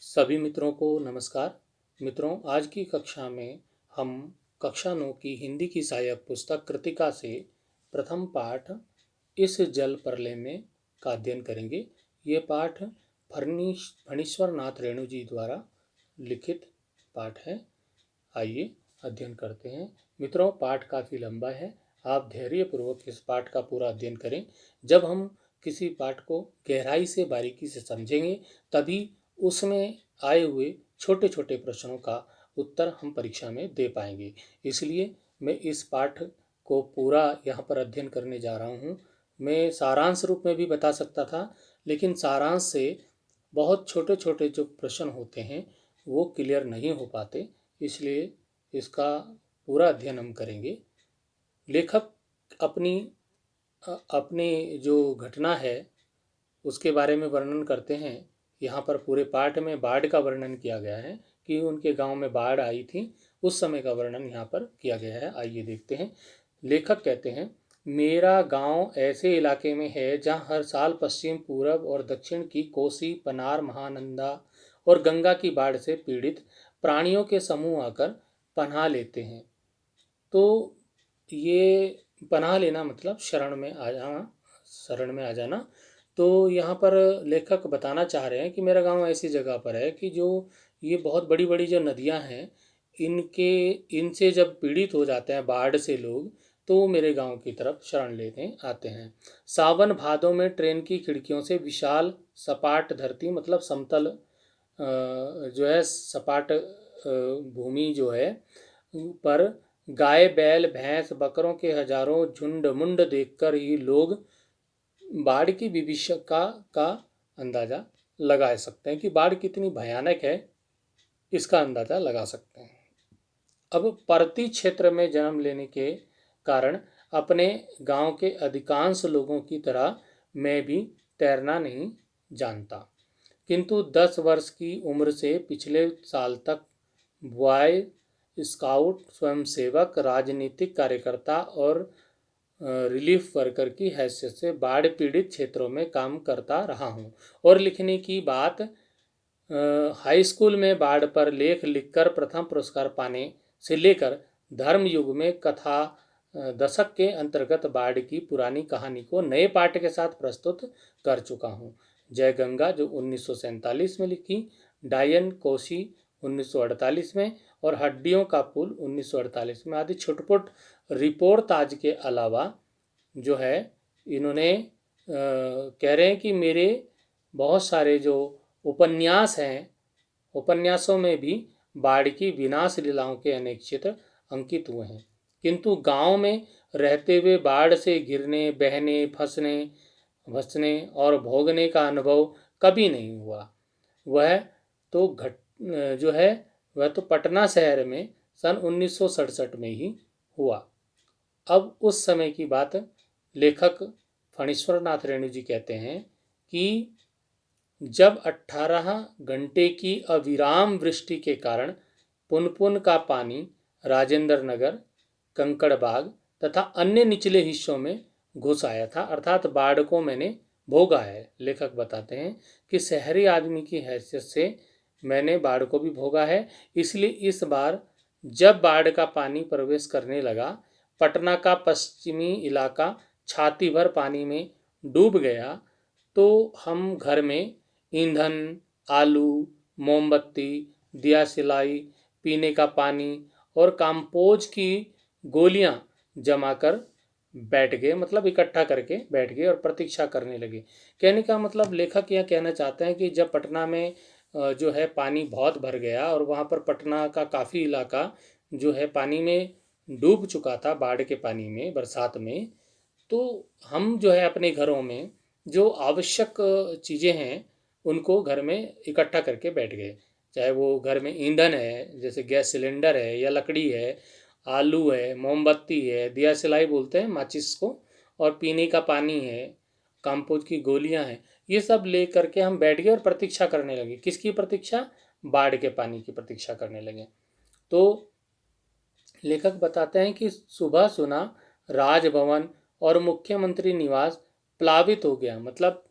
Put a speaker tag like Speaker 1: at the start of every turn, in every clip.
Speaker 1: सभी मित्रों को नमस्कार। मित्रों, आज की कक्षा में हम कक्षा 9 की हिंदी की सहायक पुस्तक कृतिका से प्रथम पाठ इस जल प्रलय में का अध्ययन करेंगे। ये पाठ फणीश्वर नाथ रेणु जी द्वारा लिखित पाठ है। आइए अध्ययन करते हैं। मित्रों, पाठ काफ़ी लंबा है, आप धैर्यपूर्वक इस पाठ का पूरा अध्ययन करें। जब हम किसी पाठ को गहराई से बारीकी से समझेंगे तभी उसमें आए हुए छोटे छोटे प्रश्नों का उत्तर हम परीक्षा में दे पाएंगे। इसलिए मैं इस पाठ को पूरा यहाँ पर अध्ययन करने जा रहा हूँ। मैं सारांश रूप में भी बता सकता था, लेकिन सारांश से बहुत छोटे छोटे जो प्रश्न होते हैं वो क्लियर नहीं हो पाते, इसलिए इसका पूरा अध्ययन हम करेंगे। लेखक अपनी अपनी जो घटना है उसके बारे में वर्णन करते हैं। यहाँ पर पूरे पाठ में बाढ़ का वर्णन किया गया है कि उनके गांव में बाढ़ आई थी, उस समय का वर्णन यहाँ पर किया गया है। आइए देखते हैं। लेखक कहते हैं, मेरा गांव ऐसे इलाके में है जहाँ हर साल पश्चिम, पूरब और दक्षिण की कोसी, पनार, महानंदा और गंगा की बाढ़ से पीड़ित प्राणियों के समूह आकर पनाह लेते हैं। तो ये पनाह लेना मतलब शरण में आ जाना। तो यहाँ पर लेखक बताना चाह रहे हैं कि मेरा गांव ऐसी जगह पर है कि जो ये बहुत बड़ी बड़ी जो नदियाँ हैं, इनसे जब पीड़ित हो जाते हैं बाढ़ से लोग, तो वो मेरे गांव की तरफ शरण लेने आते हैं। सावन भादों में ट्रेन की खिड़कियों से सपाट धरती मतलब समतल जो है सपाट भूमि जो है पर गाय, बैल, भैंस, बकरों के हजारों झुंड मुंड देखकर ही लोग बाढ़ की विभीषिका का अंदाजा लगा सकते हैं कि बाढ़ कितनी भयानक है, इसका अंदाजा लगा सकते हैं। अब पर्ती क्षेत्र में जन्म लेने के कारण अपने गांव के अधिकांश लोगों की तरह मैं भी तैरना नहीं जानता, किंतु 10 वर्ष की उम्र से पिछले साल तक बॉय स्काउट, स्वयंसेवक, राजनीतिक कार्यकर्ता और रिलीफ वर्कर की हैसियत से बाढ़ पीड़ित क्षेत्रों में काम करता रहा हूँ। और लिखने की बात, हाई स्कूल में बाढ़ पर लेख लिखकर प्रथम पुरस्कार पाने से लेकर धर्म युग में कथा दशक के अंतर्गत बाढ़ की पुरानी कहानी को नए पाठ के साथ प्रस्तुत कर चुका हूँ। जय गंगा जो 1947 में लिखी, डायन कोशी 1948 में और हड्डियों का पुल 1948 में आदि छुटपुट रिपोर्ट ताज के अलावा जो है इन्होंने कह रहे हैं कि मेरे बहुत सारे जो उपन्यास हैं, उपन्यासों में भी बाढ़ की विनाश लीलाओं के अनेक चित्र अंकित हुए हैं, किंतु गांव में रहते हुए बाढ़ से गिरने, बहने, फंसने और भोगने का अनुभव कभी नहीं हुआ। वह तो जो है वह तो पटना शहर में सन 1967 में ही हुआ। अब उस समय की बात लेखक फणीश्वर नाथ रेणु जी कहते हैं कि जब 18 घंटे की अविराम वृष्टि के कारण पुनपुन का पानी राजेंद्र नगर, कंकड़बाग तथा अन्य निचले हिस्सों में घुस आया था, अर्थात बाढ़ को मैंने भोगा है। लेखक बताते हैं कि शहरी आदमी की हैसियत से मैंने बाढ़ को भी भोगा है, इसलिए इस बार जब बाढ़ का पानी प्रवेश करने लगा, पटना का पश्चिमी इलाका छाती भर पानी में डूब गया, तो हम घर में ईंधन, आलू, मोमबत्ती, दिया सिलाई, पीने का पानी और काम्पोज की गोलियां जमा कर बैठ गए, मतलब इकट्ठा करके बैठ गए और प्रतीक्षा करने लगे। कहने का मतलब लेखक यह कहना चाहते हैं कि जब पटना में जो है पानी बहुत भर गया और वहाँ पर पटना का काफ़ी इलाका जो है पानी में डूब चुका था, बाढ़ के पानी में, बरसात में, तो हम जो है अपने घरों में जो आवश्यक चीज़ें हैं उनको घर में इकट्ठा करके बैठ गए। चाहे वो घर में ईंधन है जैसे गैस सिलेंडर है या लकड़ी है, आलू है, मोमबत्ती है, दिया सिलाई बोलते हैं माचिस को, और पीने का पानी है, कंपोज की गोलियां हैं, ये सब ले करके हम बैठ गए और प्रतीक्षा करने लगे। किसकी प्रतीक्षा? बाढ़ के पानी की प्रतीक्षा करने लगे। तो लेखक बताते हैं कि सुबह सुना राजभवन और मुख्यमंत्री निवास प्लावित हो गया, मतलब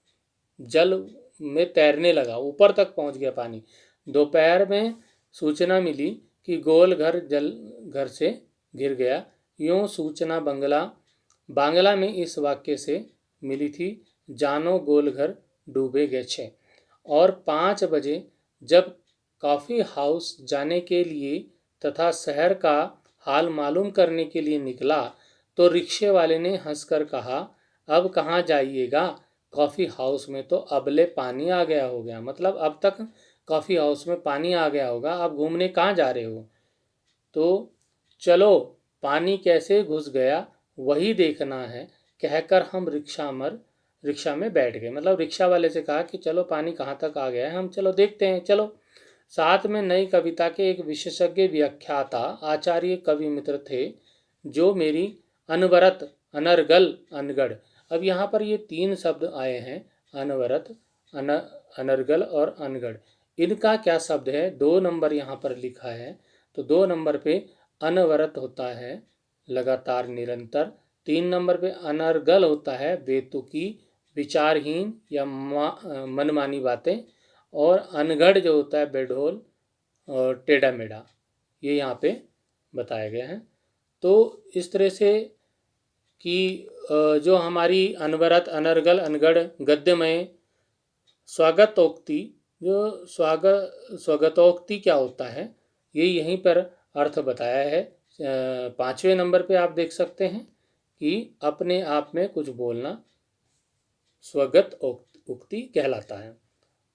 Speaker 1: जल में तैरने लगा, ऊपर तक पहुंच गया पानी। दोपहर में सूचना मिली कि गोल घर जल घर से गिर गया। यूं सूचना बांग्ला में इस वाक्य से मिली थी, जानो गोल घर डूबे गए। और 5 बजे जब कॉफ़ी हाउस जाने के लिए तथा शहर का हाल मालूम करने के लिए निकला तो रिक्शे वाले ने हंसकर कहा, अब कहाँ जाइएगा, कॉफ़ी हाउस में तो अबले पानी आ गया हो गया। मतलब अब तक कॉफ़ी हाउस में पानी आ गया होगा, आप घूमने कहाँ जा रहे हो। तो चलो पानी कैसे घुस गया वही देखना है, कहकर हम रिक्शा में बैठ गए। मतलब रिक्शा वाले से कहा कि चलो पानी कहाँ तक आ गया है, हम चलो देखते हैं चलो। साथ में नई कविता के एक विशेषज्ञ व्याख्याता आचार्य कवि मित्र थे, जो मेरी अनवरत, अनर्गल, अनगढ़। अब यहाँ पर ये 3 शब्द आए हैं, अनवरत, अनर्गल और अनगढ़। इनका क्या शब्द है, 2 नंबर यहाँ पर लिखा है। तो 2 नंबर पे अनवरत होता है लगातार निरंतर, 3 नंबर पे अनर्गल होता है बेतुकी, विचारहीन या मनमानी बातें, और अनगढ़ जो होता है बेढोल और टेढ़ा मेढ़ा, ये यहाँ पे बताया गया है। तो इस तरह से कि जो हमारी अनवरत, अनर्गल, अनगढ़ गद्यमय स्वागतोक्ति, जो स्वागतोक्ति क्या होता है ये यहीं पर अर्थ बताया है। 5वें नंबर पे आप देख सकते हैं कि अपने आप में कुछ बोलना स्वगत उक्ति कहलाता है।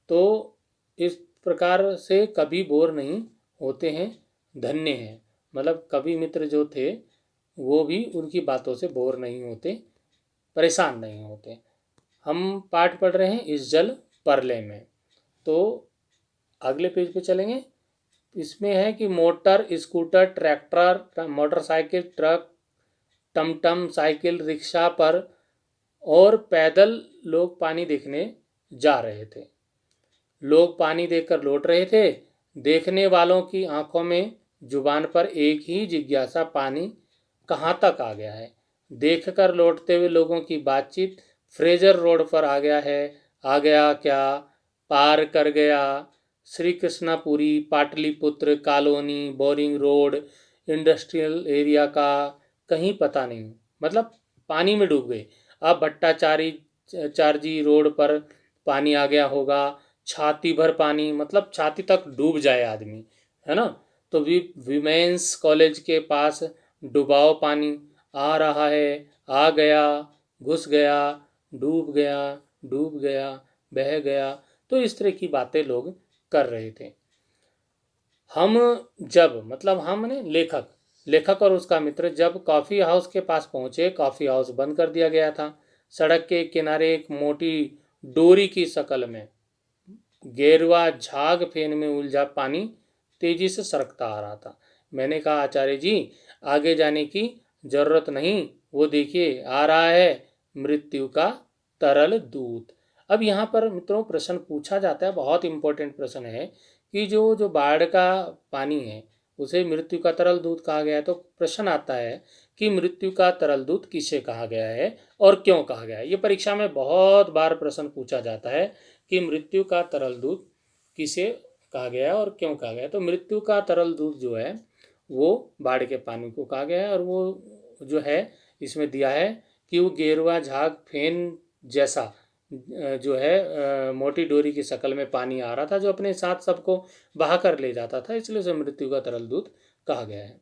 Speaker 1: तो इस प्रकार से कभी बोर नहीं होते हैं, धन्य हैं। मतलब कवि मित्र जो थे वो भी उनकी बातों से बोर नहीं होते, परेशान नहीं होते। हम पाठ पढ़ रहे हैं इस जल परले में। तो अगले पेज पे चलेंगे। इसमें है कि motor, scooter, tractor, motorcycle, truck, टमटम, साइकिल, रिक्शा पर और पैदल लोग पानी देखने जा रहे थे। लोग पानी देखकर लौट रहे थे। देखने वालों की आंखों में, जुबान पर एक ही जिज्ञासा, पानी कहाँ तक आ गया है। देखकर लौटते हुए लोगों की बातचीत, फ्रेजर रोड पर आ गया है, आ गया क्या, पार कर गया, Shri Krishnapuri, Pataliputra, colony, boring road, industrial area का कहीं पता नहीं। मतलब पानी में डूब गए। अब चारजी रोड पर पानी आ गया होगा, छाती भर पानी, मतलब छाती तक डूब जाए आदमी, है ना। तो विमेंस कॉलेज के पास डुबाओ पानी आ रहा है, आ गया, घुस गया, डूब गया, डूब गया, बह गया। तो इस तरह की बातें लोग कर रहे थे। हम जब, मतलब हम ने लेखक और उसका मित्र जब कॉफ़ी हाउस के पास पहुंचे, कॉफ़ी हाउस बंद कर दिया गया था। सड़क के किनारे एक मोटी डोरी की शक्ल में गेरुआ झाग फेन में उलझा पानी तेजी से सरकता आ रहा था। मैंने कहा, आचार्य जी आगे जाने की जरूरत नहीं, वो देखिए आ रहा है मृत्यु का तरल दूत। अब यहाँ पर मित्रों प्रश्न पूछा जाता है, बहुत इंपॉर्टेंट प्रश्न है कि जो बाढ़ का पानी है उसे मृत्यु का तरल दूत कहा गया है। तो प्रश्न आता है कि मृत्यु का तरल दूत किसे कहा गया है और क्यों कहा गया है। ये परीक्षा में बहुत बार प्रश्न पूछा जाता है कि मृत्यु का तरल दूत किसे कहा गया है और क्यों कहा गया है। तो मृत्यु का तरल दूत जो है वो बाढ़ के पानी को कहा गया है, और वो जो है इसमें दिया है कि वो गेरुआ झाग फेन जैसा जो है मोटी डोरी की शक्ल में पानी आ रहा था, जो अपने साथ सबको बहा कर ले जाता था, इसलिए उसे मृत्यु का तरल दूत कहा गया है।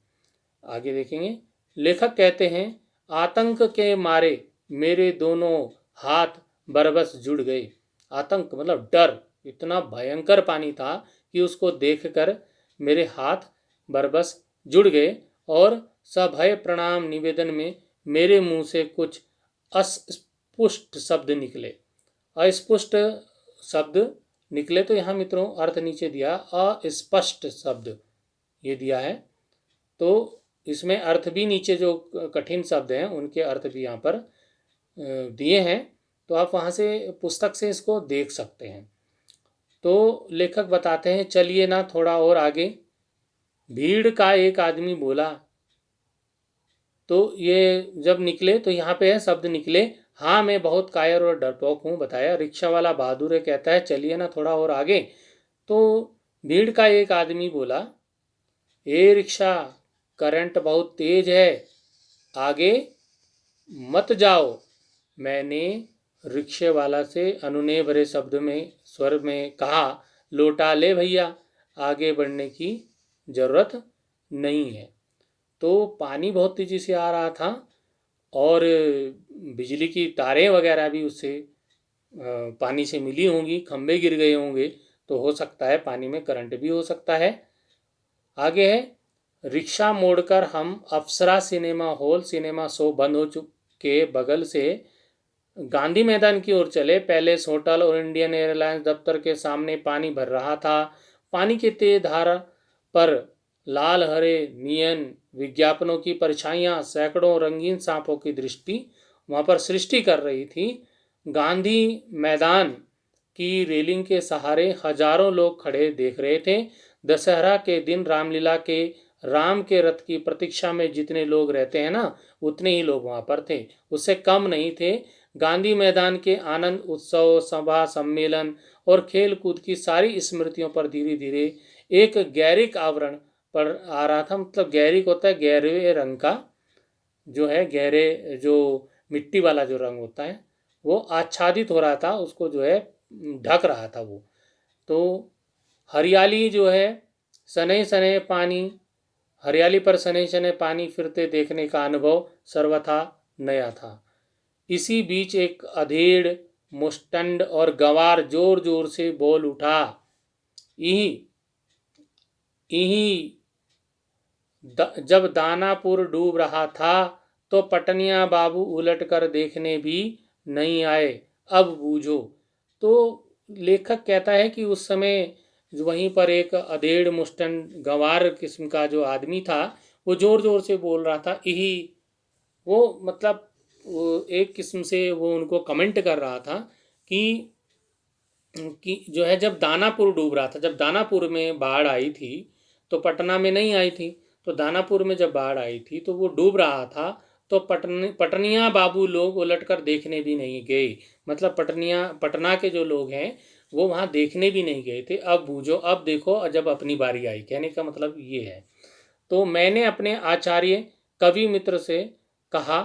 Speaker 1: आगे देखेंगे। लेखक कहते हैं, आतंक के मारे मेरे दोनों हाथ बरबस जुड़ गए। आतंक मतलब डर, इतना भयंकर पानी था कि उसको देखकर मेरे हाथ बरबस जुड़ गए, और सभय प्रणाम निवेदन में मेरे मुंह से कुछ अस्पष्ट शब्द निकले। अस्पष्ट शब्द निकले, तो यहाँ मित्रों अर्थ नीचे दिया, अस्पष्ट शब्द ये दिया है। तो इसमें अर्थ भी नीचे जो कठिन शब्द हैं उनके अर्थ भी यहाँ पर दिए हैं, तो आप वहाँ से पुस्तक से इसको देख सकते हैं। तो लेखक बताते हैं, चलिए ना थोड़ा और आगे। भीड़ का एक आदमी बोला। तो ये जब निकले, तो यहाँ पे है शब्द निकले, हाँ मैं बहुत कायर और डरपोक हूँ, बताया। रिक्शा वाला बहादुर कहता है, चलिए ना थोड़ा और आगे। तो भीड़ का एक आदमी बोला, ए रिक्शा, करंट बहुत तेज है, आगे मत जाओ। मैंने रिक्शे वाला से अनुनय भरे शब्द में स्वर में कहा, लोटा ले भैया, आगे बढ़ने की जरूरत नहीं है। तो पानी बहुत तेजी से आ रहा था और बिजली की तारें वगैरह भी उससे पानी से मिली होंगी, खंभे गिर गए होंगे, तो हो सकता है पानी में करंट भी हो सकता है। आगे है, रिक्शा मोड़कर हम अप्सरा सिनेमा हॉल, सिनेमा शो बंद हो चुके बगल से गांधी मैदान की ओर चले। पैलेस होटल और इंडियन एयरलाइंस दफ्तर के सामने पानी भर रहा था। पानी की तेज धारा पर लाल हरे नियन विज्ञापनों की परछाइयां सैकड़ों रंगीन सांपों की दृष्टि वहां पर सृष्टि कर रही थी। गांधी मैदान की रेलिंग के सहारे हजारों लोग खड़े देख रहे थे। दशहरा के दिन रामलीला के राम के रथ की प्रतीक्षा में जितने लोग रहते हैं ना, उतने ही लोग वहां पर थे, उससे कम नहीं थे। गांधी मैदान के आनंद उत्सव, सभा, सम्मेलन और खेल कूद की सारी स्मृतियों पर धीरे धीरे एक गैरिक आवरण पर आ रहा था। मतलब गैरिक होता है गहरे रंग का, जो है गहरे, जो मिट्टी वाला जो रंग होता है, वो आच्छादित हो रहा था, उसको जो है ढक रहा था वो। तो हरियाली जो है, सने सने पानी, हरियाली पर सने सने पानी फिरते देखने का अनुभव सर्वथा नया था। इसी बीच एक अधेड़, मुस्टंड और गंवार जोर जोर से बोल उठा, यही यही जब दानापुर डूब रहा था तो पटनिया बाबू उलट कर देखने भी नहीं आए, अब बूझो। तो लेखक कहता है कि उस समय वहीं पर एक अधेड़ मुस्टन गंवार किस्म का जो आदमी था, वो जोर जोर से बोल रहा था, यही वो मतलब वो एक किस्म से वो उनको कमेंट कर रहा था कि जो है, जब दानापुर डूब रहा था, जब दानापुर में बाढ़ आई थी तो पटना में नहीं आई थी, तो दानापुर में जब बाढ़ आई थी तो वो डूब रहा था, तो पटनिया बाबू लोग उलटकर देखने भी नहीं गए। मतलब पटना के जो लोग हैं वो वहाँ देखने भी नहीं गए थे। अब बूझो, अब देखो जब अपनी बारी आई, कहने का मतलब ये है। तो मैंने अपने आचार्य कवि मित्र से कहा,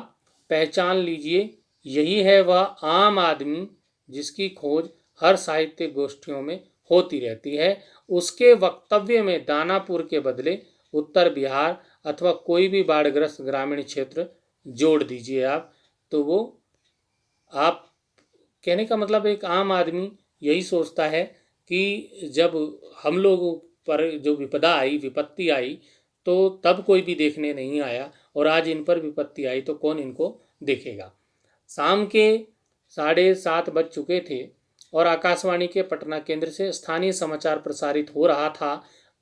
Speaker 1: पहचान लीजिए, यही है वह आम आदमी जिसकी खोज हर साहित्य गोष्ठियों में होती रहती है। उसके वक्तव्य में दानापुर के बदले उत्तर बिहार अथवा कोई भी बाढ़ग्रस्त ग्रामीण क्षेत्र जोड़ दीजिए आप, तो वो आप, कहने का मतलब एक आम आदमी यही सोचता है कि जब हम लोगों पर जो विपदा आई, विपत्ति आई, तो तब कोई भी देखने नहीं आया, और आज इन पर विपत्ति आई तो कौन इनको देखेगा। शाम के 7:30 बज चुके थे और आकाशवाणी के पटना केंद्र से स्थानीय समाचार प्रसारित हो रहा था।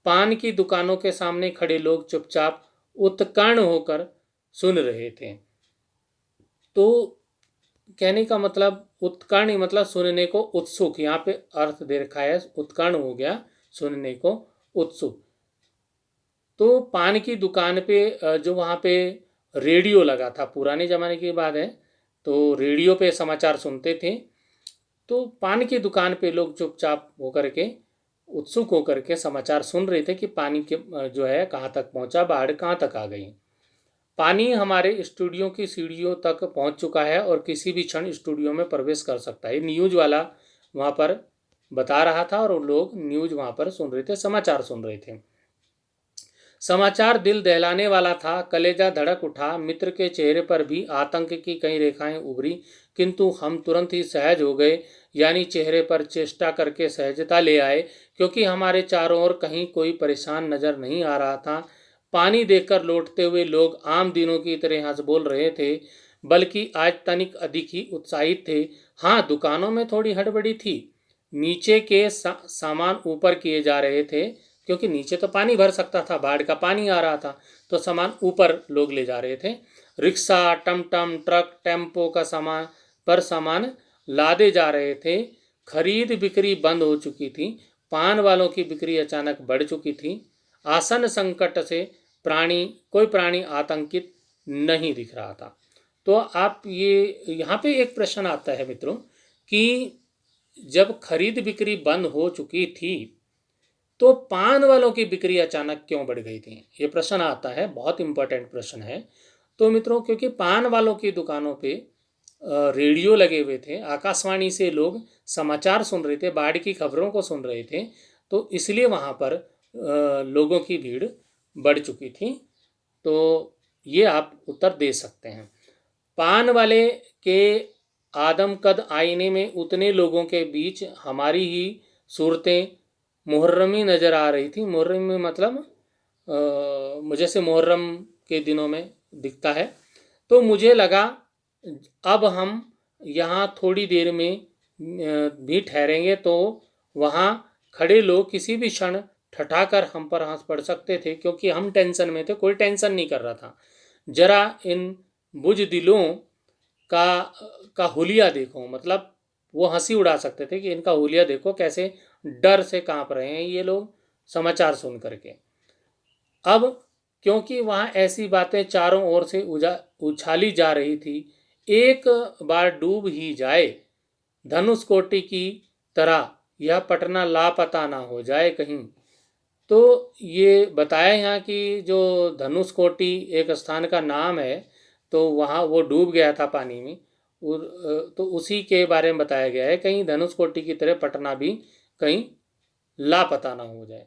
Speaker 1: पान की दुकानों के सामने खड़े लोग चुपचाप उत्कर्ण होकर सुन रहे थे। तो कहने का मतलब उत्कर्ण मतलब सुनने को उत्सुक, यहाँ पे अर्थ दे रखा है, उत्कर्ण हो गया सुनने को उत्सुक। तो पान की दुकान पे जो वहाँ पे रेडियो लगा था, पुराने ज़माने की बात है, तो रेडियो पे समाचार सुनते थे। तो पान की दुकान पे लोग चुपचाप होकर के, उत्सुक होकर के समाचार सुन रहे थे कि पानी के जो है कहाँ तक पहुँचा, बाढ़ कहाँ तक आ गई। पानी हमारे स्टूडियो की सीढ़ियों तक पहुँच चुका है और किसी भी क्षण स्टूडियो में प्रवेश कर सकता है। न्यूज़ वाला वहाँ पर बता रहा था और लोग न्यूज़ वहाँ पर सुन रहे थे, समाचार सुन रहे थे। समाचार दिल दहलाने वाला था, कलेजा धड़क उठा। मित्र के चेहरे पर भी आतंक की कई रेखाएं उभरी, किंतु हम तुरंत ही सहज हो गए, यानी चेहरे पर चेष्टा करके सहजता ले आए, क्योंकि हमारे चारों ओर कहीं कोई परेशान नजर नहीं आ रहा था। पानी देखकर लौटते हुए लोग आम दिनों की तरह हंस बोल रहे थे, बल्कि आज तनिक अधिक ही उत्साहित थे। हाँ, दुकानों में थोड़ी हड़बड़ी थी। नीचे के सामान ऊपर किए जा रहे थे, क्योंकि नीचे तो पानी भर सकता था, बाढ़ का पानी आ रहा था, तो सामान ऊपर लोग ले जा रहे थे। रिक्शा, टमटम, ट्रक, टेम्पो का सामान लादे जा रहे थे। खरीद बिक्री बंद हो चुकी थी। पान वालों की बिक्री अचानक बढ़ चुकी थी। आसन संकट से कोई प्राणी आतंकित नहीं दिख रहा था। तो आप ये यहाँ पे एक प्रश्न आता है मित्रों कि जब खरीद बिक्री बंद हो चुकी थी तो पान वालों की बिक्री अचानक क्यों बढ़ गई थी, ये प्रश्न आता है, बहुत इंपॉर्टेंट प्रश्न है। तो मित्रों, क्योंकि पान वालों की दुकानों पे रेडियो लगे हुए थे, आकाशवाणी से लोग समाचार सुन रहे थे, बाढ़ की खबरों को सुन रहे थे, तो इसलिए वहाँ पर लोगों की भीड़ बढ़ चुकी थी। तो ये आप उत्तर दे सकते हैं। पान वाले के आदमकद आईने में उतने लोगों के बीच हमारी ही सूरतें मुहर्रमी नज़र आ रही थी। मुहर्रम में मतलब मुझे से मुहर्रम के दिनों में दिखता है। तो मुझे लगा अब हम यहाँ थोड़ी देर में भी ठहरेंगे तो वहाँ खड़े लोग किसी भी क्षण ठठाकर हम पर हंस पड़ सकते थे, क्योंकि हम टेंशन में थे, कोई टेंशन नहीं कर रहा था। जरा इन बुज़दिलों का का हुलिया देखो, मतलब वो हंसी उड़ा सकते थे कि इनका हुलिया देखो, कैसे डर से कांप रहे हैं ये लोग समाचार सुन करके। अब क्योंकि वहाँ ऐसी बातें चारों ओर से उछाली जा रही थी, एक बार डूब ही जाए धनुष कोटि की तरह यह पटना लापता ना हो जाए कहीं। तो ये बताया यहाँ कि जो धनुष कोटि एक स्थान का नाम है, तो वहाँ वो डूब गया था पानी में, और तो उसी के बारे में बताया गया है, कहीं धनुष कोटि की तरह पटना भी कहीं लापता ना हो जाए।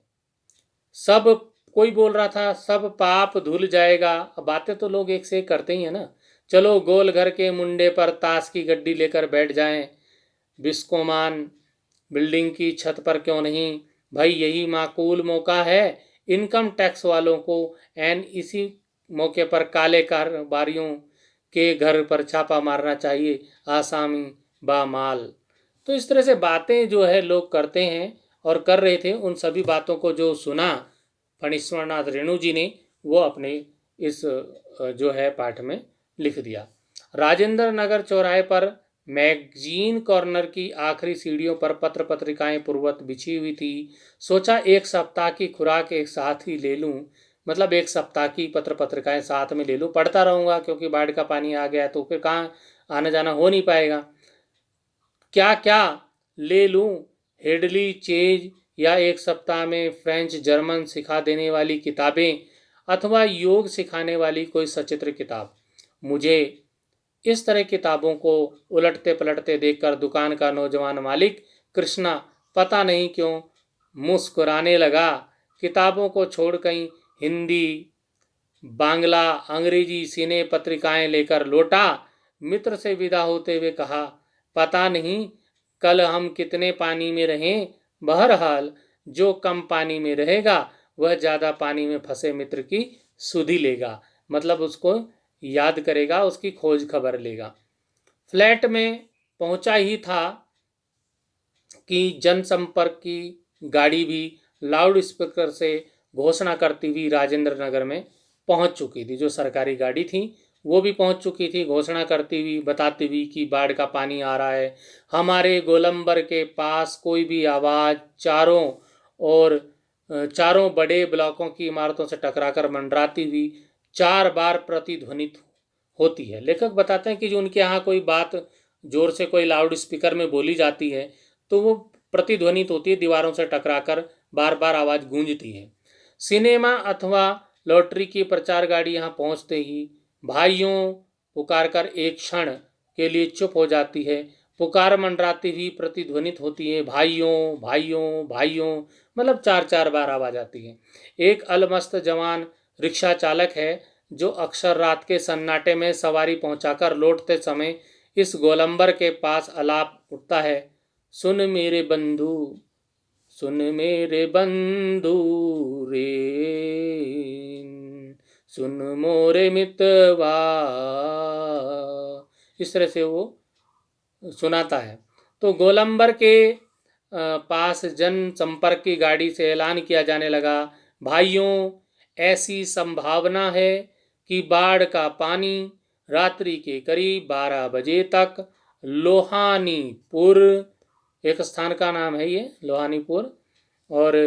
Speaker 1: सब कोई बोल रहा था सब पाप धुल जाएगा। अब बातें तो लोग एक से एक करते ही है ना। चलो गोल घर के मुंडे पर ताश की गड्डी लेकर बैठ जाएं, बिस्कोमान बिल्डिंग की छत पर क्यों नहीं भाई, यही माकूल मौका है इनकम टैक्स वालों को। एन इसी मौके पर काले कारोबारियों के घर पर छापा मारना चाहिए, आसामी बामाल। तो इस तरह से बातें जो है लोग करते हैं और कर रहे थे। उन सभी बातों को जो सुना फणीश्वरनाथ रेणु जी ने, वो अपने इस जो है पाठ में लिख दिया। राजेंद्र नगर चौराहे पर मैगजीन कॉर्नर की आखिरी सीढ़ियों पर पत्र पत्रिकाएं पूर्वत बिछी हुई थी। सोचा एक सप्ताह की खुराक एक साथ ही ले लूं, मतलब एक सप्ताह की पत्र पत्रिकाएं साथ में ले लूं, पढ़ता रहूंगा, क्योंकि बाढ़ का पानी आ गया तो फिर कहाँ आना जाना हो नहीं पाएगा। क्या क्या ले लूं, हेडली चेज या एक सप्ताह में फ्रेंच जर्मन सिखा देने वाली किताबें, अथवा योग सिखाने वाली कोई सचित्र किताब। मुझे इस तरह किताबों को उलटते पलटते देखकर दुकान का नौजवान मालिक कृष्णा पता नहीं क्यों मुस्कुराने लगा। किताबों को छोड़ कहीं हिंदी बांग्ला अंग्रेजी सिने पत्रिकाएं लेकर लौटा। मित्र से विदा होते हुए कहा, पता नहीं कल हम कितने पानी में रहें, बहरहाल जो कम पानी में रहेगा वह ज़्यादा पानी में फंसे मित्र की सुधि लेगा, मतलब उसको याद करेगा, उसकी खोज खबर लेगा। फ्लैट में पहुंचा ही था कि जनसंपर्क की गाड़ी भी लाउड स्पीकर से घोषणा करती हुई राजेंद्र नगर में पहुंच चुकी थी। जो सरकारी गाड़ी थी वो भी पहुंच चुकी थी, घोषणा करती हुई, बताती हुई कि बाढ़ का पानी आ रहा है। हमारे गोलंबर के पास कोई भी आवाज़ चारों बड़े ब्लॉकों की इमारतों से टकराकर मंडराती हुई 4 बार प्रतिध्वनित होती है। लेखक बताते हैं कि जो उनके यहाँ कोई बात जोर से कोई लाउड स्पीकर में बोली जाती है तो वो प्रतिध्वनित होती है, दीवारों से टकराकर बार बार आवाज़ गूंजती है। सिनेमा अथवा लॉटरी की प्रचार गाड़ी यहाँ पहुँचते ही भाइयों पुकार कर एक क्षण के लिए चुप हो जाती है। पुकार मंडराती हुई प्रतिध्वनित होती है, भाइयों भाइयों भाइयों, मतलब 4 4 बार आवाज़ आती है। एक अलमस्त जवान रिक्शा चालक है जो अक्सर रात के सन्नाटे में सवारी पहुंचाकर लौटते समय इस गोलंबर के पास अलाप उठता है, सुन मेरे बंधु, सुन मेरे बंधु रे, सुन मोरे मितवा। इस तरह से वो सुनाता है। तो गोलंबर के पास जन संपर्क की गाड़ी से ऐलान किया जाने लगा, भाइयों ऐसी संभावना है कि बाढ़ का पानी रात्रि के करीब 12 बजे तक लोहानीपुर, एक स्थान का नाम है ये लोहानीपुर, और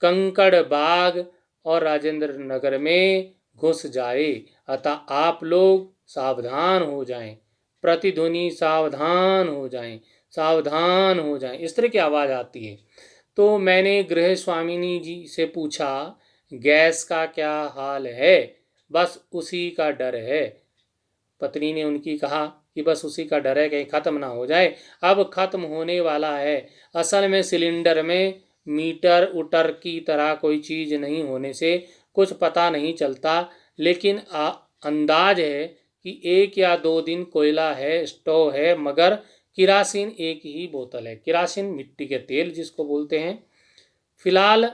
Speaker 1: कंकड़ बाग और राजेंद्र नगर में घुस जाए, अतः आप लोग सावधान हो जाएं। प्रतिध्वनि सावधान हो जाएं, सावधान हो जाएं, इस तरह की आवाज़ आती है। तो मैंने गृह स्वामिनी जी से पूछा, गैस का क्या हाल है? बस उसी का डर है। पत्नी ने उनकी कहा कि बस उसी का डर है कहीं ख़त्म ना हो जाए। अब ख़त्म होने वाला है। असल में सिलेंडर में मीटर उटर की तरह कोई चीज़ नहीं होने से कुछ पता नहीं चलता, लेकिन अंदाज है कि 1 या 2 दिन कोयला है, स्टोव है, मगर किरासिन एक ही बोतल है। किरासिन मिट्टी के तेल जिसको बोलते हैं। फिलहाल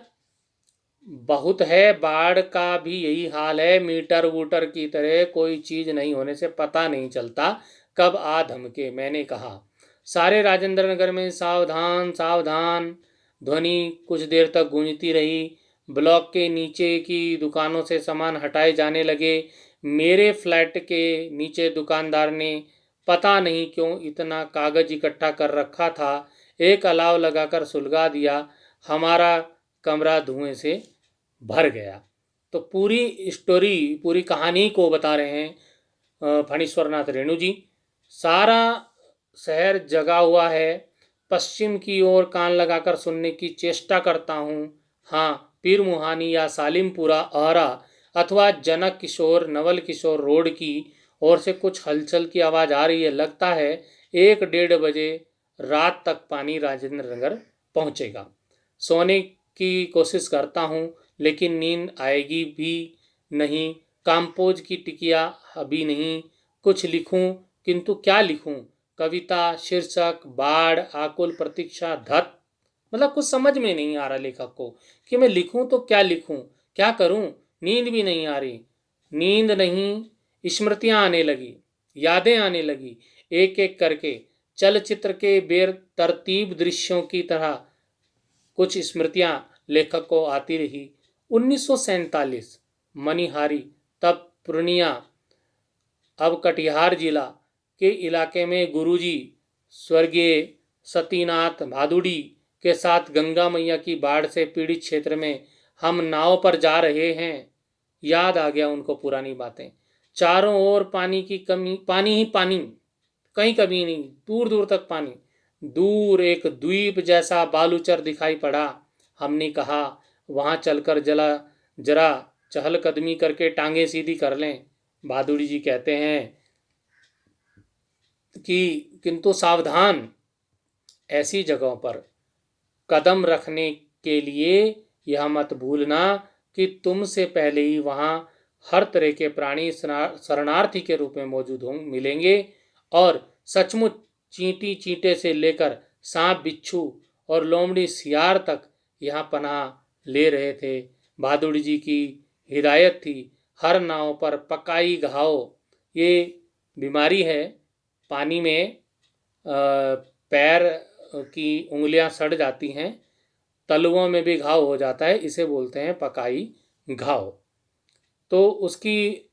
Speaker 1: बहुत है, बाढ़ का भी यही हाल है। मीटर वूटर की तरह कोई चीज़ नहीं होने से पता नहीं चलता कब आ धमके। मैंने कहा, सारे राजेंद्र नगर में सावधान सावधान ध्वनि कुछ देर तक गूंजती रही। ब्लॉक के नीचे की दुकानों से सामान हटाए जाने लगे। मेरे फ्लैट के नीचे दुकानदार ने पता नहीं क्यों इतना कागज इकट्ठा कर रखा था, एक अलाव लगाकर सुलगा दिया। हमारा कमरा धुएं से भर गया। तो पूरी स्टोरी, पूरी कहानी को बता रहे हैं फणीश्वर नाथ रेणु जी। सारा शहर जगा हुआ है। पश्चिम की ओर कान लगाकर सुनने की चेष्टा करता हूँ। हाँ, पीर मुहानी या सालिमपुरा आरा अथवा जनक किशोर नवल किशोर रोड की ओर से कुछ हलचल की आवाज़ आ रही है। लगता है 1-1:30 बजे रात तक पानी राजेंद्र नगर पहुँचेगा। सोने की कोशिश करता हूँ, लेकिन नींद आएगी भी नहीं। काम्पोज की टिकिया अभी नहीं। कुछ लिखूं, किंतु क्या लिखूं? कविता, शीर्षक, बाढ़, आकुल प्रतीक्षा, धत। मतलब कुछ समझ में नहीं आ रहा लेखक को कि मैं लिखूं तो क्या लिखूं, क्या करूं। नींद भी नहीं आ रही। नींद नहीं, स्मृतियां आने लगी, यादें आने लगी, एक एक करके चलचित्र के बेतरतीब दृश्यों की तरह कुछ स्मृतियां लेखक को आती रही। 1947 मनिहारी, तब पूर्णिया, अब कटिहार जिला के इलाके में गुरुजी स्वर्गीय सतीनाथ भादुड़ी के साथ गंगा मैया की बाढ़ से पीड़ित क्षेत्र में हम नाव पर जा रहे हैं। याद आ गया उनको पुरानी बातें। चारों ओर पानी की कमी, पानी ही पानी, कहीं कभी नहीं, दूर दूर तक पानी। दूर एक द्वीप जैसा बालूचर दिखाई पड़ा। हमने कहा, वहां चलकर जरा चहलकदमी करके टांगे सीधी कर लें। भादुड़ी जी कहते हैं कि किंतु सावधान, ऐसी जगहों पर कदम रखने के लिए यह मत भूलना कि तुमसे पहले ही वहाँ हर तरह के प्राणी शरणार्थी के रूप में मौजूद मिलेंगे। और सचमुच चींटी चींटे से लेकर सांप बिच्छू और लोमड़ी सियार तक यहाँ पनाह ले रहे थे। भादुड़ी जी की हिदायत थी, हर नाव पर पकाई घाव, ये बीमारी है, पानी में पैर की उंगलियां सड़ जाती हैं, तलुओं में भी घाव हो जाता है, इसे बोलते हैं पकाई घाव। तो उसकी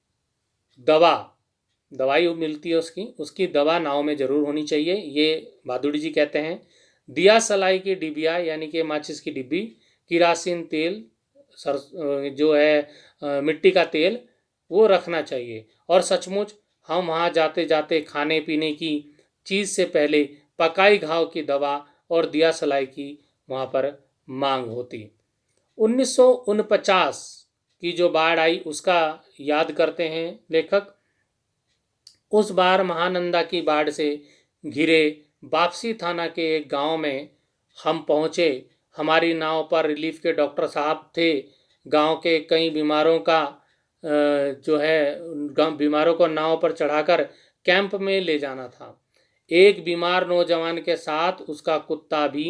Speaker 1: दवाई मिलती है, उसकी दवा नाव में ज़रूर होनी चाहिए, ये भादुड़ी जी कहते हैं। दिया सलाई की डिबिया यानी कि माचिस की डिब्बी, किरासिन तेल, जो है मिट्टी का तेल, वो रखना चाहिए। और सचमुच हम वहाँ जाते जाते खाने पीने की चीज़ से पहले पकाई घाव की दवा और दिया सलाई की वहाँ पर मांग होती। 1949 की जो बाढ़ आई उसका याद करते हैं लेखक। उस बार महानंदा की बाढ़ से घिरे वापसी थाना के एक गांव में हम पहुंचे। हमारी नाव पर रिलीफ के डॉक्टर साहब थे। गांव के कई बीमारों का जो है बीमारों को नाव पर चढ़ाकर कैंप में ले जाना था। एक बीमार नौजवान के साथ उसका कुत्ता भी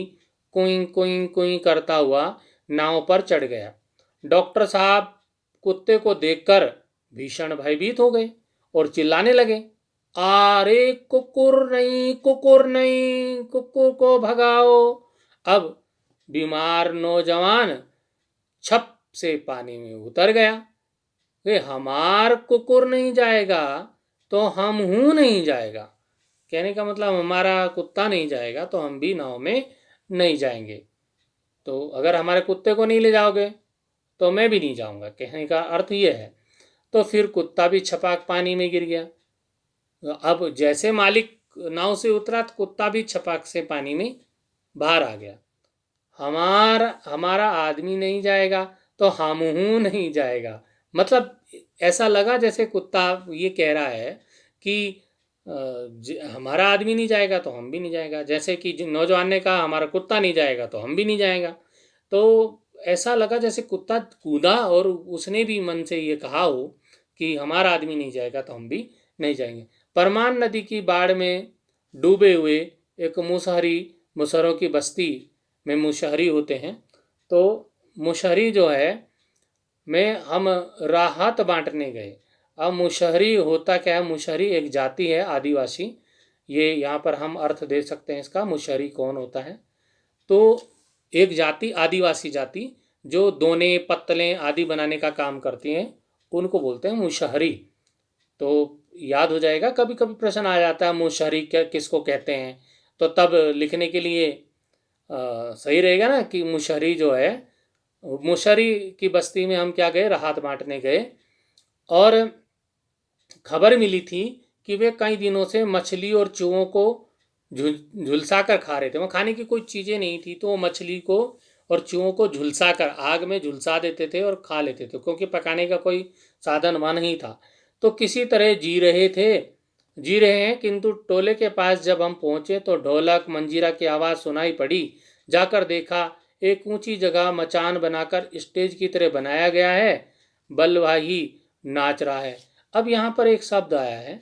Speaker 1: कुई कुई कुई करता हुआ नाव पर चढ़ गया। डॉक्टर साहब कुत्ते को देखकर भीषण भयभीत हो गए और चिल्लाने लगे, अरे कुकुर नहीं, कुकुर नहीं, कुकुर को भगाओ। अब बीमार नौजवान छप से पानी में उतर गया। वे हमार कुकुर नहीं जाएगा तो हम हूं नहीं जाएगा। कहने का मतलब हमारा कुत्ता नहीं जाएगा तो हम भी नाव में नहीं जाएंगे। तो अगर हमारे कुत्ते को नहीं ले जाओगे तो मैं भी नहीं जाऊंगा, कहने का अर्थ ये है। तो फिर कुत्ता भी छपाक पानी में गिर गया। अब जैसे मालिक नाव से उतरा तो कुत्ता भी छपाक से पानी में बाहर आ गया। हमारा आदमी नहीं जाएगा तो हमहू नहीं जाएगा। मतलब ऐसा लगा जैसे कुत्ता ये कह रहा है कि हमारा आदमी नहीं जाएगा तो हम भी नहीं जाएगा, जैसे कि नौजवान ने कहा हमारा कुत्ता नहीं जाएगा तो हम भी नहीं जाएगा। तो ऐसा लगा जैसे कुत्ता कूदा और उसने भी मन से ये कहा हो कि हमारा आदमी नहीं जाएगा तो हम भी नहीं जाएंगे। परमान नदी की बाढ़ में डूबे हुए एक मुसहरों की बस्ती में मुशहरी होते हैं। तो मुशहरी जो है में हम राहत बांटने गए। अब मुशहरी होता क्या है? मुशहरी एक जाति है आदिवासी। ये यहाँ पर हम अर्थ दे सकते हैं इसका, मुशहरी कौन होता है? तो एक जाति, आदिवासी जाति, जो दोने पत्तलें आदि बनाने का काम करती हैं, उनको बोलते हैं मुशहरी। तो याद हो जाएगा, कभी कभी प्रश्न आ जाता है मुशहरी क्या किसको कहते हैं, तो तब लिखने के लिए सही रहेगा ना कि मुशहरी जो है, मुशहरी की बस्ती में हम क्या गए, राहत बांटने गए। और खबर मिली थी कि वे कई दिनों से मछली और चूहों को झुलसा कर खा रहे थे। वहाँ खाने की कोई चीज़ें नहीं थी तो वो मछली को और चूहों को झुलसा कर आग में झुलसा देते थे और खा लेते थे, क्योंकि पकाने का कोई साधन वहाँ नहीं था। तो किसी तरह जी रहे हैं, किंतु टोले के पास जब हम पहुँचे तो ढोलक मंजीरा की आवाज़ सुनाई पड़ी। जाकर देखा, एक ऊंची जगह मचान बनाकर स्टेज की तरह बनाया गया है, बलवाही नाच रहा है। अब यहाँ पर एक शब्द आया है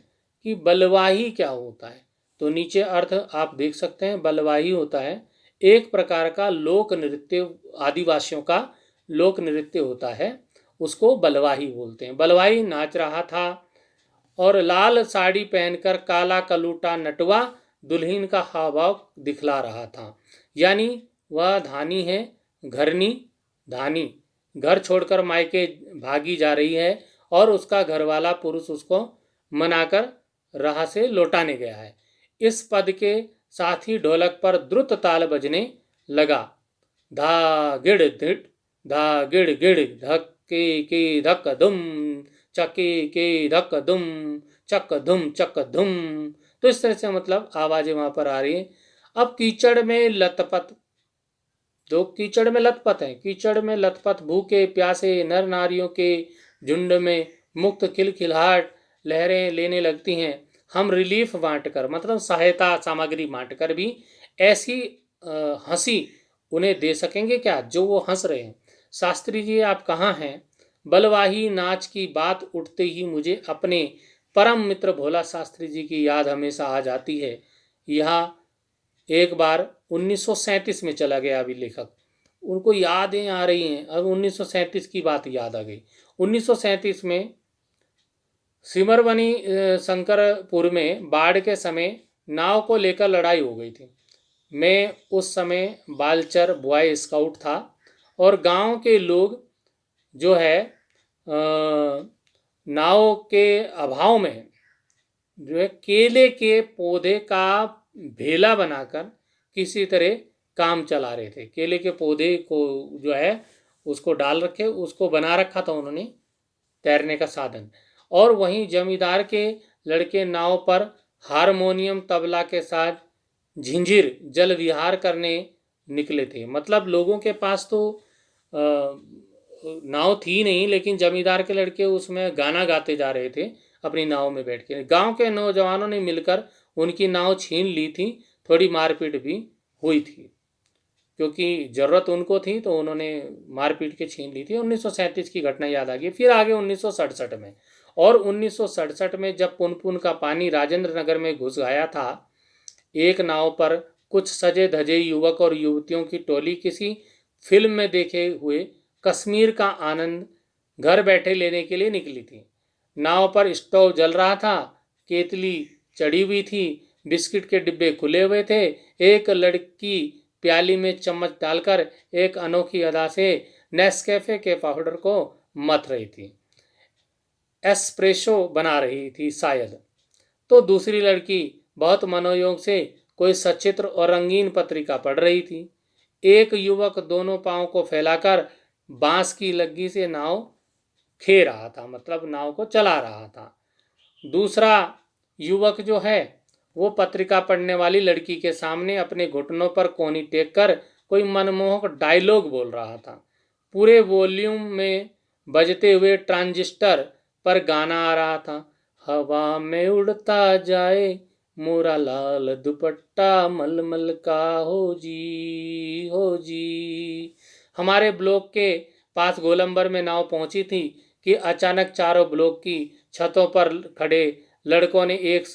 Speaker 1: कि बलवाही क्या होता है, तो नीचे अर्थ आप देख सकते हैं। बलवाही होता है एक प्रकार का लोक नृत्य, आदिवासियों का लोक नृत्य होता है, उसको बलवाही बोलते हैं। बलवाही नाच रहा था और लाल साड़ी पहनकर काला कलूटा नटवा दुल्हन का हाव भाव दिखला रहा था। यानी वह धानी है, घरनी धानी, घर छोड़कर मायके भागी जा रही है और उसका घरवाला पुरुष उसको मनाकर राह से लौटाने गया है। इस पद के साथ ही ढोलक पर द्रुत ताल बजने लगा। धा गिड़ धिड़, धा गिड़ गिड़, धक्के के धक धुम, चके के धक धुम, चक धुम। तो इस तरह से मतलब आवाजें वहां पर आ रही हैं। अब कीचड़ में लथपथ, दो कीचड़ में लथपथ हैं, कीचड़ में लथपथ भूखे प्यासे नर नारियों के झुंड में मुक्त खिलखिलाहट लहरें लेने लगती हैं। हम रिलीफ बांटकर, मतलब सहायता सामग्री बांटकर भी ऐसी हंसी उन्हें दे सकेंगे क्या जो वो हंस रहे हैं। शास्त्री जी आप कहाँ हैं? बलवाही नाच की बात उठते ही मुझे अपने परम मित्र भोला शास्त्री जी की याद हमेशा आ जाती है। यहाँ एक बार 1937 में चला गया अभी लेखक, उनको यादें आ रही हैं। अब 1937 की बात याद आ गई। 1937 में सिमरवनी शंकरपुर में बाढ़ के समय नाव को लेकर लड़ाई हो गई थी। मैं उस समय बालचर बॉय स्काउट था और गांव के लोग जो है नाव के अभाव में जो है केले के पौधे का भेला बनाकर किसी तरह काम चला रहे थे। केले के पौधे को जो है उसको डाल रखे, उसको बना रखा था उन्होंने तैरने का साधन। और वहीं जमींदार के लड़के नाव पर हारमोनियम तबला के साथ झिंझिर जल विहार करने निकले थे। मतलब लोगों के पास तो नाव थी नहीं, लेकिन जमींदार के लड़के उसमें गाना गाते जा रहे थे अपनी नाव में बैठ के। गांव के नौजवानों ने मिलकर उनकी नाव छीन ली थी, थोड़ी मारपीट भी हुई थी, क्योंकि ज़रूरत उनको थी तो उन्होंने मारपीट के छीन ली थी। 1937 की घटना याद आ गई। फिर आगे 1967 में, और 1967 में जब पुनपुन का पानी राजेंद्र नगर में घुस गया था, एक नाव पर कुछ सजे धजे युवक और युवतियों की टोली किसी फिल्म में देखे हुए कश्मीर का आनंद घर बैठे लेने के लिए निकली थी। नाव पर स्टोव जल रहा था, केतली चढ़ी हुई थी, बिस्किट के डिब्बे खुले हुए थे। एक लड़की प्याली में चम्मच डालकर एक अनोखी अदा से नेस्कैफे के पाउडर को मथ रही थी, एस्प्रेसो बना रही थी शायद। तो दूसरी लड़की बहुत मनोयोग से कोई सचित्र और रंगीन पत्रिका पढ़ रही थी। एक युवक दोनों पांव को फैलाकर बांस की लग्गी से नाव खे रहा था, मतलब नाव को चला रहा था। दूसरा युवक जो है वो पत्रिका पढ़ने वाली लड़की के सामने अपने घुटनों पर कोहनी टेक कर कोई मनमोहक डायलॉग बोल रहा था। पूरे वॉल्यूम में बजते हुए ट्रांजिस्टर पर गाना आ रहा था। हवा में उड़ता जाए मोरा लाल दुपट्टा मलमल का हो जी हो जी। हमारे ब्लॉक के पास गोलंबर में नाव पहुंची थी कि अचानक चारों ब्लॉक की छतों पर खड़े लड़कों ने एक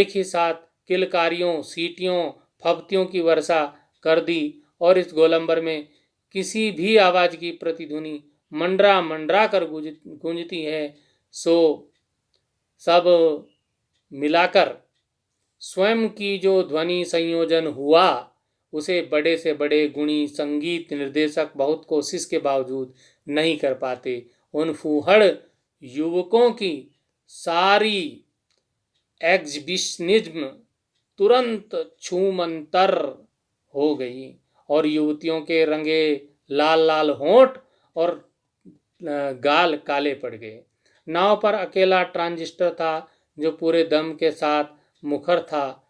Speaker 1: ही साथ किलकारियों, सीटियों, फब्तियों की वर्षा कर दी और इस गोलंबर में किसी भी आवाज की प्रतिध्वनि मंडरा मंडरा कर गूंजती है। सो सब मिलाकर स्वयं की जो ध्वनि संयोजन हुआ उसे बड़े से बड़े गुणी संगीत निर्देशक बहुत कोशिश के बावजूद नहीं कर पाते। उन फूहड़ युवकों की सारी एग्जिबिशनिज्म तुरंत छूमंतर हो गई और युवतियों के रंगे लाल लाल होंठ और गाल काले पड़ गए। नाव पर अकेला ट्रांजिस्टर था जो पूरे दम के साथ मुखर था।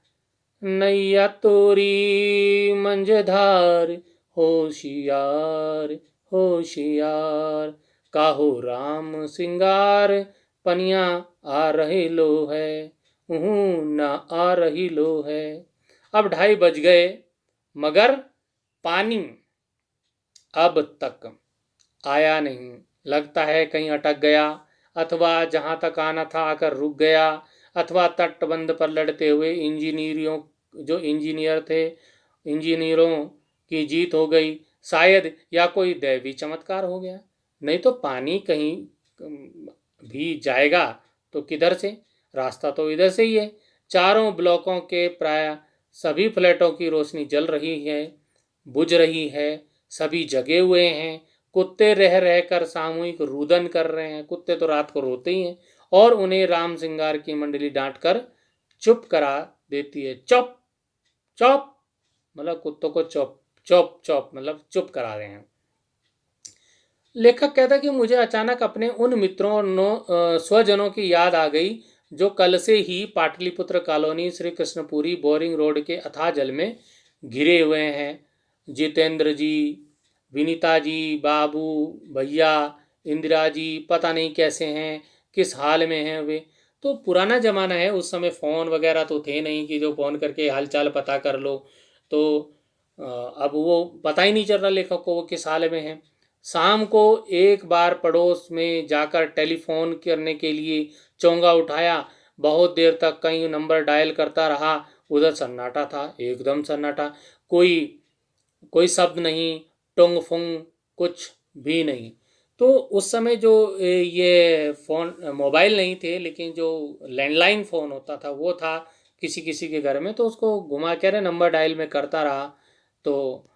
Speaker 1: नैया तोरी मंझधार होशियार होशियार, काहो राम सिंगार पनिया आ रही लो है ना आ रही लो है। अब 2:30 बज गए मगर पानी अब तक आया नहीं। लगता है कहीं अटक गया अथवा जहां तक आना था आकर रुक गया अथवा तटबंध पर लड़ते हुए इंजीनियर थे इंजीनियरों की जीत हो गई शायद, या कोई दैवी चमत्कार हो गया। नहीं तो पानी कहीं भी जाएगा तो किधर से? रास्ता तो इधर से ही है। चारों ब्लॉकों के प्राय सभी फ्लैटों की रोशनी जल रही है, बुझ रही है, सभी जगे हुए हैं। कुत्ते रह रहकर सामूहिक रुदन कर रहे हैं। कुत्ते तो रात को रोते ही हैं और उन्हें राम सिंगार की मंडली डांट कर चुप करा देती है। चुप चुप मतलब कुत्तों को चुप चुप चुप मतलब चुप करा रहे हैं। लेखक कहता कि मुझे अचानक अपने उन मित्रों स्वजनों की याद आ गई जो कल से ही Pataliputra colony Shri Krishnapuri Boring Road के अथाह जल में घिरे हुए हैं। जितेंद्र जी, विनीता जी, बाबू भैया, इंदिरा जी पता नहीं कैसे हैं, किस हाल में हैं वे। तो पुराना ज़माना है, उस समय फ़ोन वगैरह तो थे नहीं कि जो फ़ोन करके हालचाल पता कर लो। तो अब वो पता ही नहीं चल रहा लेखक को वो किस हाल में हैं। शाम को एक बार पड़ोस में जाकर टेलीफोन करने के लिए चोंगा उठाया। बहुत देर तक कई नंबर डायल करता रहा। उधर सन्नाटा था, एकदम सन्नाटा। कोई कोई शब्द नहीं, टुंग फुंग कुछ भी नहीं। तो उस समय जो ये फ़ोन मोबाइल नहीं थे लेकिन जो लैंडलाइन फ़ोन होता था वो था किसी किसी के घर में, तो उसको घुमा के नंबर डायल में करता रहा तो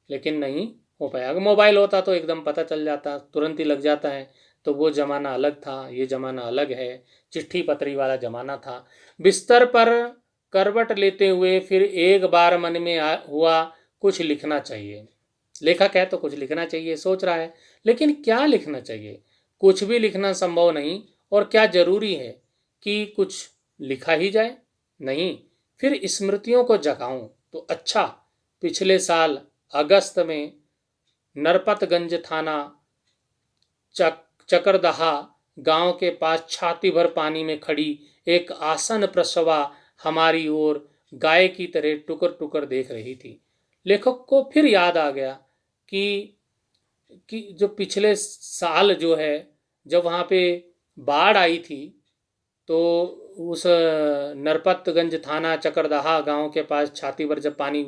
Speaker 1: लेकिन नहीं हो पाया। अगर मोबाइल होता तो एकदम पता चल जाता, तुरंत ही लग जाता है। तो वो ज़माना अलग था, ये ज़माना अलग है। चिट्ठी पत्री वाला ज़माना था। बिस्तर पर करवट लेते हुए फिर एक बार मन में हुआ कुछ लिखना चाहिए। लेखक है तो कुछ लिखना चाहिए सोच रहा है, लेकिन क्या लिखना चाहिए? कुछ भी लिखना संभव नहीं। और क्या जरूरी है कि कुछ लिखा ही जाए? नहीं। फिर स्मृतियों को जगाऊं तो अच्छा, पिछले साल अगस्त में नरपतगंज थाना चकरदहा गांव के पास छाती भर पानी में खड़ी एक आसन प्रसवा हमारी ओर गाय की तरह टुकर टुकर देख रही थी। लेखक को फिर याद आ गया कि जो पिछले साल जो है जब वहाँ पे बाढ़ आई थी तो उस नरपतगंज थाना चकरदहा गांव के पास छाती भर जब पानी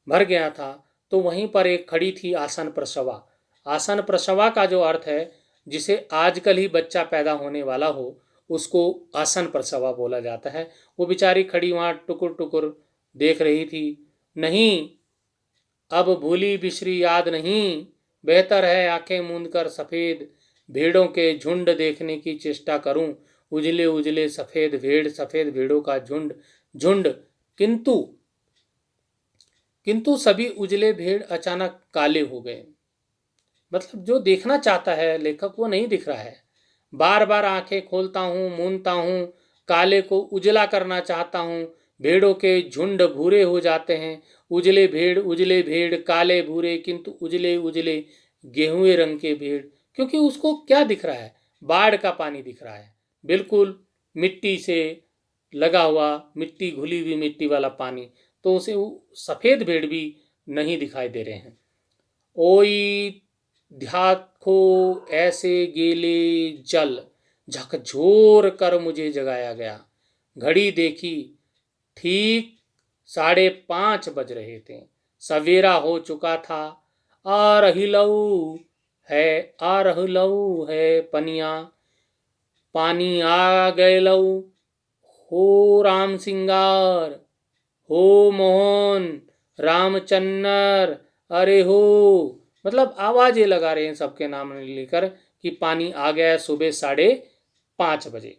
Speaker 1: भर गया था तो वहीं पर एक खड़ी थी आसन प्रसवा। आसन प्रसवा का जो अर्थ है जिसे आजकल ही बच्चा पैदा होने वाला हो उसको आसन प्रसवा बोला जाता है। वो बेचारी खड़ी वहाँ टुकुर टुकुर देख रही थी। नहीं, अब भूली बिसरी याद नहीं, बेहतर है आंखें मूंद कर सफ़ेद भेड़ों के झुंड देखने की चेष्टा करूं। उजले उजले सफ़ेद भेड़ों का झुंड झुंड। किंतु किंतु सभी उजले भेड़ अचानक काले हो गए। मतलब जो देखना चाहता है लेखक वो नहीं दिख रहा है। बार बार आंखें खोलता हूँ, मूंदता हूँ, काले को उजला करना चाहता हूँ। भेड़ों के झुंड भूरे हो जाते हैं, उजले भेड़ काले भूरे किंतु उजले उजले गेहुए रंग के भेड़। क्योंकि उसको क्या दिख रहा है, बाढ़ का पानी दिख रहा है, बिल्कुल मिट्टी से लगा हुआ, मिट्टी घुली हुई मिट्टी वाला पानी। तो उसे सफेद भेड़ भी नहीं दिखाई दे रहे हैं। ओई ध्याखो ऐसे गेले जल, झकझोर कर मुझे जगाया गया। घड़ी देखी, ठीक 5:30 बज रहे थे। सवेरा हो चुका था। आ रही लऊ आ रही लऊ है पनिया, पानी आ गए लऊ। हो राम सिंगार, हो मोहन, रामचन्नर, अरे हो। मतलब आवाजें लगा रहे हैं सबके नाम लेकर कि पानी आ गया। सुबह 5:30 बजे।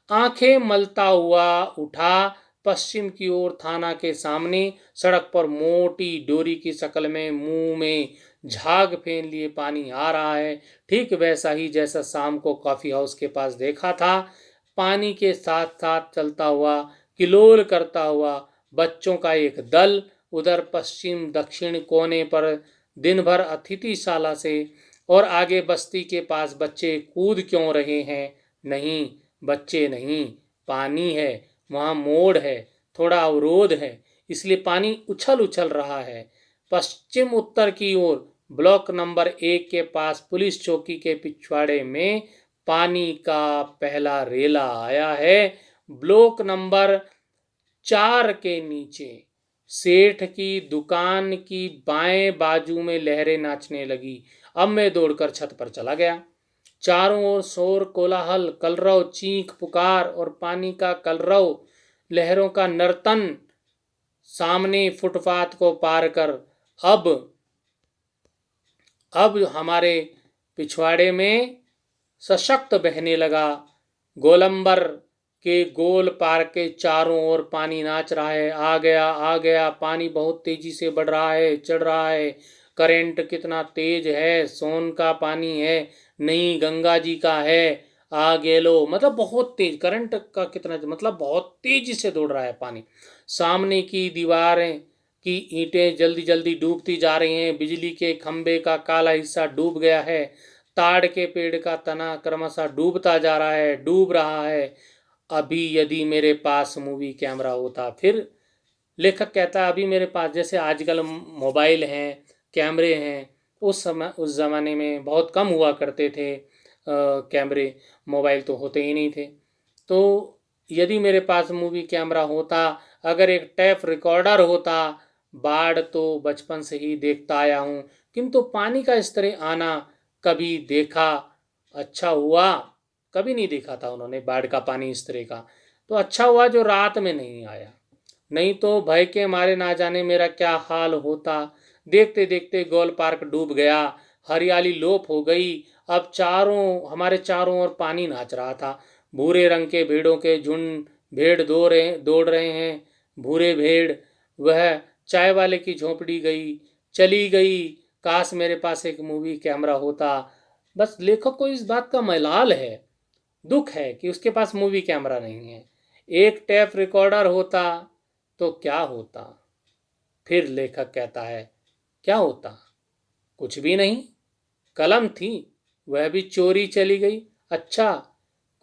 Speaker 1: आंखें मलता हुआ उठा, पश्चिम की ओर थाना के सामने सड़क पर मोटी डोरी की शक्ल में मुंह में झाग फेन लिए पानी आ रहा है, ठीक वैसा ही जैसा शाम को कॉफी हाउस के पास देखा था। पानी के साथ साथ चलता हुआ, किलोल करता हुआ बच्चों का एक दल। उधर पश्चिम दक्षिण कोने पर दिन भर अतिथिशाला से और आगे बस्ती के पास बच्चे कूद क्यों रहे हैं? नहीं, बच्चे नहीं, पानी है। वहाँ मोड़ है, थोड़ा अवरोध है, इसलिए पानी उछल उछल रहा है। पश्चिम उत्तर की ओर ब्लॉक नंबर 1 के पास पुलिस चौकी के पिछवाड़े में पानी का पहला रेला आया है। ब्लॉक नंबर 4 के नीचे सेठ की दुकान की बाएं बाजू में लहरें नाचने लगी। अब मैं दौड़कर छत पर चला गया। चारों ओर शोर कोलाहल, कलरव, चीख पुकार और पानी का कलरव, लहरों का नर्तन। सामने फुटपाथ को पार कर अब हमारे पिछवाड़े में सशक्त बहने लगा। गोलंबर के गोल पार के चारों ओर पानी नाच रहा है। आ गया, आ गया, पानी बहुत तेजी से बढ़ रहा है, चढ़ रहा है। करंट कितना तेज है, सोन का पानी है, नहीं गंगा जी का है। आ गेलो मतलब बहुत तेज, करंट का कितना मतलब बहुत तेजी से दौड़ रहा है पानी। सामने की दीवारें की ईंटें जल्दी जल्दी डूबती जा रही हैं। बिजली के खंबे का काला हिस्सा डूब गया है। ताड़ के पेड़ का तना क्रमशः डूबता जा रहा है, डूब रहा है। अभी यदि मेरे पास मूवी कैमरा होता, फिर लेखक कहता है अभी मेरे पास, जैसे आजकल मोबाइल हैं, कैमरे हैं, उस ज़माने में बहुत कम हुआ करते थे कैमरे, मोबाइल तो होते ही नहीं थे। तो यदि मेरे पास मूवी कैमरा होता, अगर एक टेप रिकॉर्डर होता, बाढ़ तो बचपन से ही देखता आया हूँ, किंतु पानी का इस तरह आना कभी देखा, अच्छा हुआ। कभी नहीं देखा था उन्होंने बाढ़ का पानी इस तरह का, तो अच्छा हुआ जो रात में नहीं आया, नहीं तो भय के मारे ना जाने मेरा क्या हाल होता। देखते देखते गोल पार्क डूब गया, हरियाली लोप हो गई। अब हमारे चारों ओर पानी नाच रहा था। भूरे रंग के भेड़ों के झुंड, भेड़ दौड़ रहे हैं। भूरे भेड़, वह चाय वाले की झोंपड़ी चली गई। काश मेरे पास एक मूवी कैमरा होता। बस लेखक को इस बात का मलाल है, दुख है कि उसके पास मूवी कैमरा नहीं है। एक टेप रिकॉर्डर होता तो क्या होता? फिर लेखक कहता है क्या होता? कुछ भी नहीं। कलम थी, वह भी चोरी चली गई। अच्छा,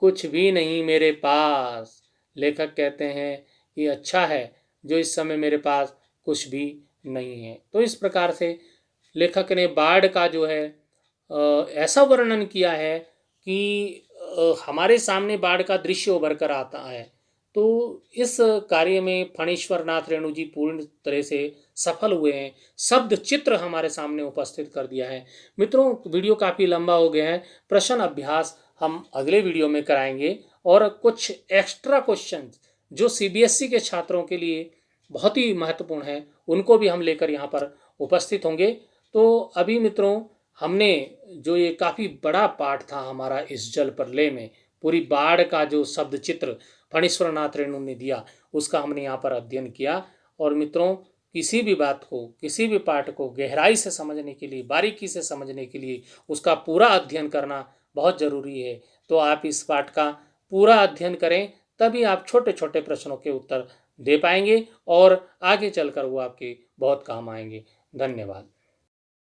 Speaker 1: कुछ भी नहीं मेरे पास। लेखक कहते हैं कि अच्छा है जो इस समय मेरे पास कुछ भी नहीं है। तो इस प्रकार से लेखक ने बाढ़ का जो है ऐसा वर्णन किया है कि हमारे सामने बाढ़ का दृश्य उभर कर आता है। तो इस कार्य में फणीश्वर नाथ रेणु जी पूर्ण तरह से सफल हुए हैं। शब्द चित्र हमारे सामने उपस्थित कर दिया है। मित्रों, वीडियो काफ़ी लंबा हो गया है। प्रश्न अभ्यास हम अगले वीडियो में कराएंगे और कुछ एक्स्ट्रा क्वेश्चन जो सीबीएसई के छात्रों के लिए बहुत ही महत्वपूर्ण है, उनको भी हम लेकर यहाँ पर उपस्थित होंगे। तो अभी मित्रों, हमने जो ये काफ़ी बड़ा पाठ था हमारा इस जल प्रलय में, पूरी बाढ़ का जो शब्द चित्र फणीश्वर नाथ रेणु ने दिया, उसका हमने यहाँ पर अध्ययन किया। और मित्रों, किसी भी बात को, किसी भी पाठ को गहराई से समझने के लिए, बारीकी से समझने के लिए उसका पूरा अध्ययन करना बहुत ज़रूरी है। तो आप इस पाठ का पूरा अध्ययन करें, तभी आप छोटे छोटे प्रश्नों के उत्तर दे पाएंगे और आगे चलकर वो आपके बहुत काम आएंगे। धन्यवाद।